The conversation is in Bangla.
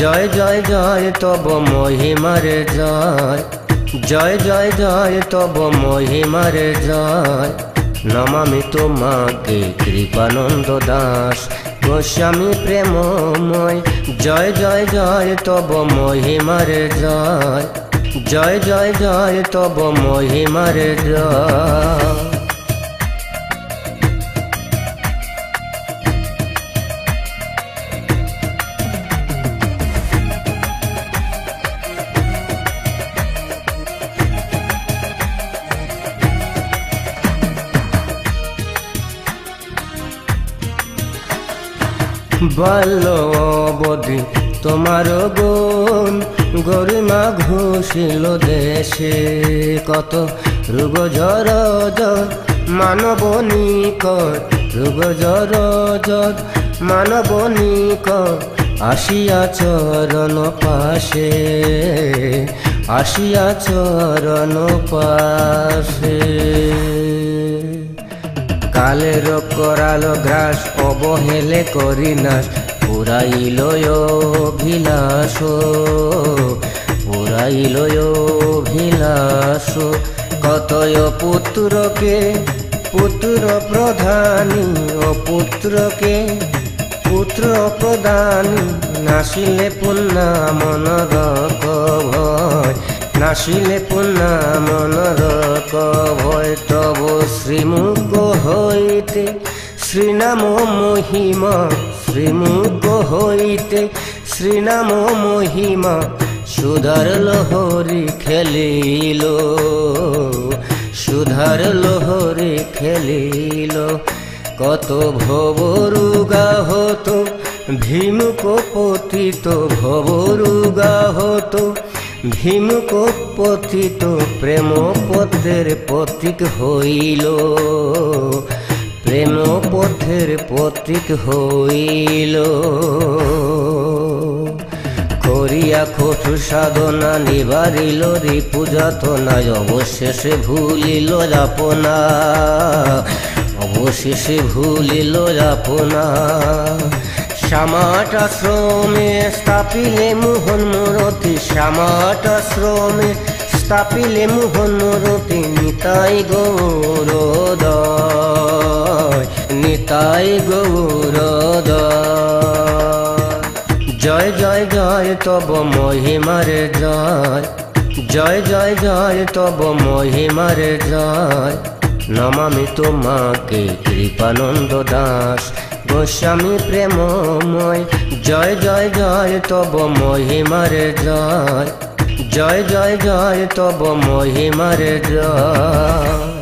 জয় জয় জয় তব মহিমার জয়, জয় জয় জয় তব মহিমার জয়। নমামি তোমাকে কৃপানন্দ দাস গোস্বামী প্রেমময়। জয় জয় জয় তব মহিমার জয়, জয় জয় জয় তব মহিমার জয়। বাল্য অবধি তোমার গুণ গরিমা ঘোষিল দেশে। কত রোগ জর জর মানব নিকট, রোগ জর জর মানব নিকট। আসিয়া চরণ পাশে, আসিয়া চরণ পাশে। কালের করাল গ্রাস অবহেলে করি নাশ। পুরাইল অভিলাষ, পুরাইল অভিলাষ। কতয় পুত্রকে পুত্র প্রধানী, ও পুত্রকে পুত্র প্রদানী। নাসিলে পুণ্যা মনর ভয়, নাসিলে পুণ্যা মনর ভয়। তব শ্রীমুখ হইতে শ্রীনাম মহিমা, শ্রীমুখ হইতে শ্রীনাম মহিমা। সুধার লহরী খেলিল, সুধার লহরী খেলিল। কত ভবরুগা হতো ভীমুক পতিত, ভবরুগা হতো ভীমুক পতিত। প্রেম পথের পথিক হইল, প্রেম পথের পথিক হইল। করিয়া কঠোর সাধনা নিবারিল রিপুযাতনা। অবশেষে ভুলিল যাপনা, অবশেষে ভুলিল যাপনা। শ্যামাট আশ্রমে স্থাপিলে মোহন মূরতি, শ্যামাট আশ্রমে স্থাপিলে মোহন মূরতি। নিতাই গৌরদয়, নিতাই গৌরদয়। জয় জয় জয় তব মহিমার জয়, জয় জয় জয় তব মহিমার জয়। নমামি তোমাকে কৃপানন্দ দাস গোস্বামী প্রেমময়। জয় জয় জয় তব মহিমার জয়, জয় জয় জয় তব মহিমার জয়।